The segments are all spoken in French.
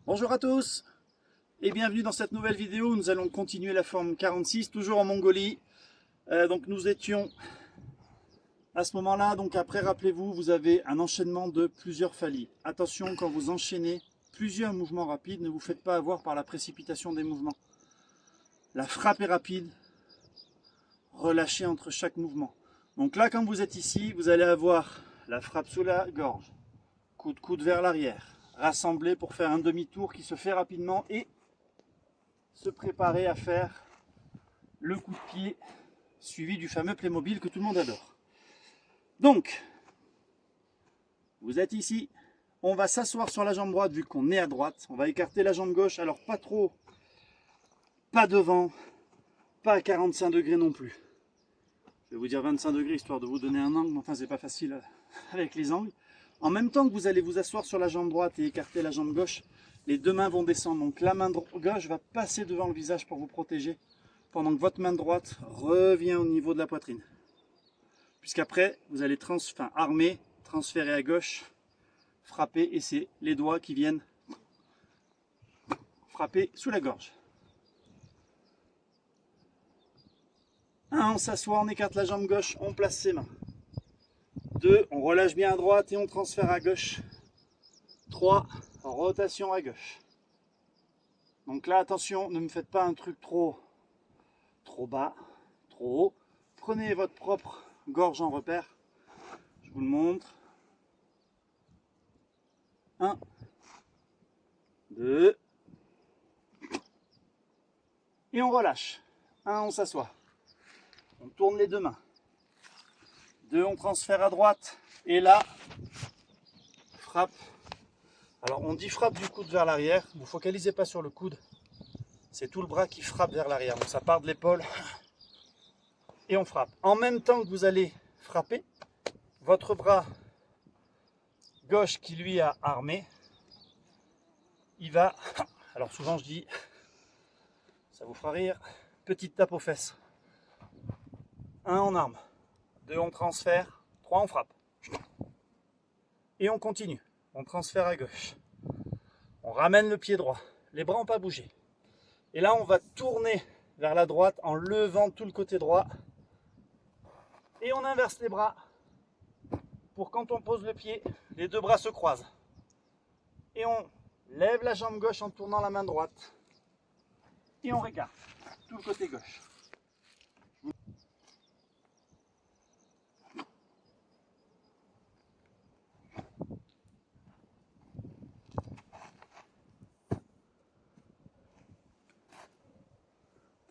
Bonjour à tous et bienvenue dans cette nouvelle vidéo où nous allons continuer la forme 46, toujours en Mongolie. Donc nous étions à ce moment-là, donc après rappelez-vous, vous avez un enchaînement de plusieurs fallis. Attention, quand vous enchaînez plusieurs mouvements rapides, ne vous faites pas avoir par la précipitation des mouvements. La frappe est rapide, relâchez entre chaque mouvement. Donc là, quand vous êtes ici, vous allez avoir la frappe sous la gorge, coup de coude vers l'arrière, rassembler pour faire un demi-tour qui se fait rapidement et se préparer à faire le coup de pied suivi du fameux Playmobil que tout le monde adore. Donc, vous êtes ici, on va s'asseoir sur la jambe droite vu qu'on est à droite, on va écarter la jambe gauche, alors pas trop, pas devant, pas à 45 degrés non plus. Je vais vous dire 25 degrés histoire de vous donner un angle, mais enfin c'est pas facile avec les angles. En même temps que vous allez vous asseoir sur la jambe droite et écarter la jambe gauche, les deux mains vont descendre, donc la main gauche va passer devant le visage pour vous protéger, pendant que votre main droite revient au niveau de la poitrine. Puisqu'après, vous allez armer, transférer à gauche, frapper, et c'est les doigts qui viennent frapper sous la gorge. 1, on s'assoit, on écarte la jambe gauche, on place ses mains. 2, on relâche bien à droite et on transfère à gauche. 3, rotation à gauche. Donc là, attention, ne me faites pas un truc trop bas, trop haut. Prenez votre propre gorge en repère. Je vous le montre. 1, 2, et on relâche. 1, on s'assoit. On tourne les deux mains. 2, on transfère à droite. Et là, frappe. Alors on dit frappe du coude vers l'arrière. Vous ne focalisez pas sur le coude. C'est tout le bras qui frappe vers l'arrière. Donc ça part de l'épaule. Et on frappe. En même temps que vous allez frapper, votre bras gauche qui lui a armé, il va... Alors souvent je dis, ça vous fera rire, petite tape aux fesses. 1, on arme. 2, on transfère. 3, on frappe. Et on continue. On transfère à gauche. On ramène le pied droit. Les bras n'ont pas bougé. Et là, on va tourner vers la droite en levant tout le côté droit. Et on inverse les bras pour quand on pose le pied, les deux bras se croisent. Et on lève la jambe gauche en tournant la main droite. Et on récarte tout le côté gauche.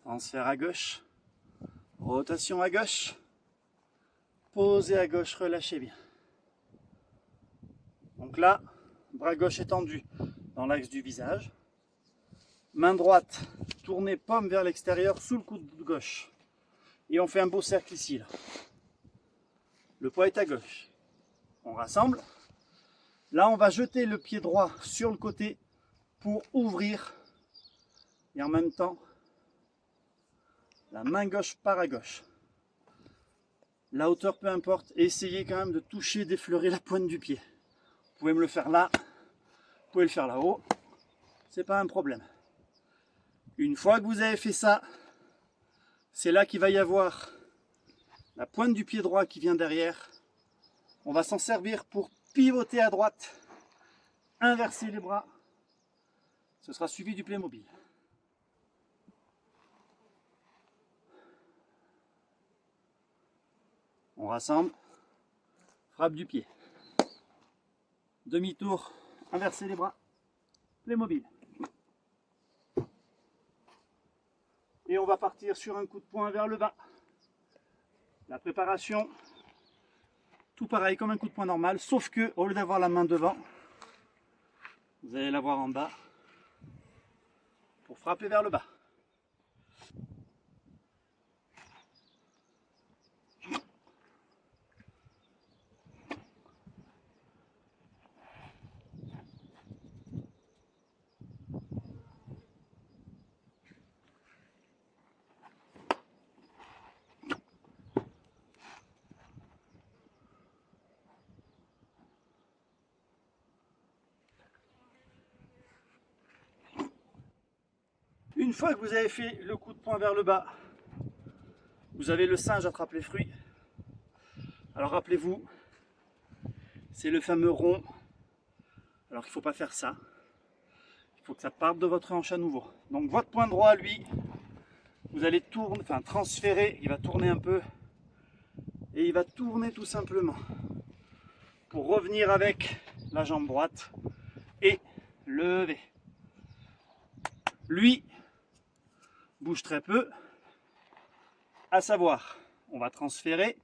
Transfert à gauche. Rotation à gauche. Posez à gauche, relâchez bien. Donc là, bras gauche étendu dans l'axe du visage. Main droite tournée paume vers l'extérieur sous le coude gauche. Et on fait un beau cercle ici. Là. Le poids est à gauche. On rassemble. Là, on va jeter le pied droit sur le côté pour ouvrir. Et en même temps, la main gauche part à gauche. La hauteur, peu importe. Et essayez quand même de toucher, d'effleurer la pointe du pied. Vous pouvez me le faire là. Vous pouvez le faire là-haut. C'est pas un problème. Une fois que vous avez fait ça, c'est là qu'il va y avoir la pointe du pied droit qui vient derrière. On va s'en servir pour pivoter à droite, inverser les bras. Ce sera suivi du Playmobil. On rassemble, frappe du pied. Demi-tour, inverser les bras, Playmobil. Et on va partir sur un coup de poing vers le bas. La préparation, tout pareil comme un coup de poing normal, sauf que au lieu d'avoir la main devant, vous allez l'avoir en bas pour frapper vers le bas. une fois que vous avez fait le coup de poing vers le bas, vous avez le singe attrape les fruits. Alors rappelez-vous, c'est le fameux rond. Alors qu'il ne faut pas faire ça. Il faut que ça parte de votre hanche à nouveau. Donc votre poing droit, lui, vous allez tourner, enfin transférer, il va tourner un peu. Et il va tourner tout simplement. Pour revenir avec la jambe droite et lever. Lui bouge très peu, à savoir, on va transférer.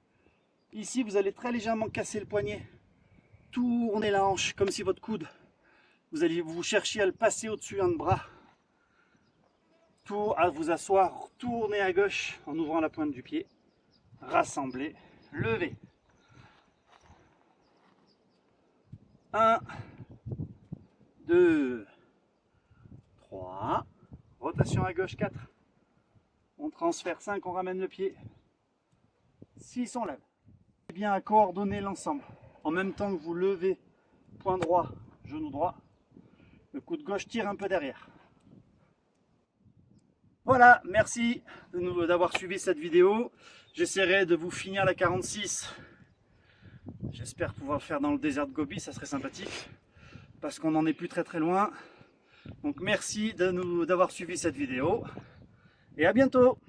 Ici, vous allez très légèrement casser le poignet, tourner la hanche comme si votre coude, vous cherchiez à le passer au-dessus d'un bras. À vous asseoir, tourner à gauche en ouvrant la pointe du pied, rassembler, lever. 1, 2, 3, rotation à gauche 4, on transfère 5, on ramène le pied, 6, on lève. Et bien à coordonner l'ensemble, en même temps que vous levez, point droit, genou droit, le coude gauche tire un peu derrière. Voilà, merci d'avoir suivi cette vidéo, j'essaierai de vous finir la 46. J'espère pouvoir le faire dans le désert de Gobi, ça serait sympathique, parce qu'on n'en est plus très loin. Donc merci d'avoir suivi cette vidéo, et à bientôt.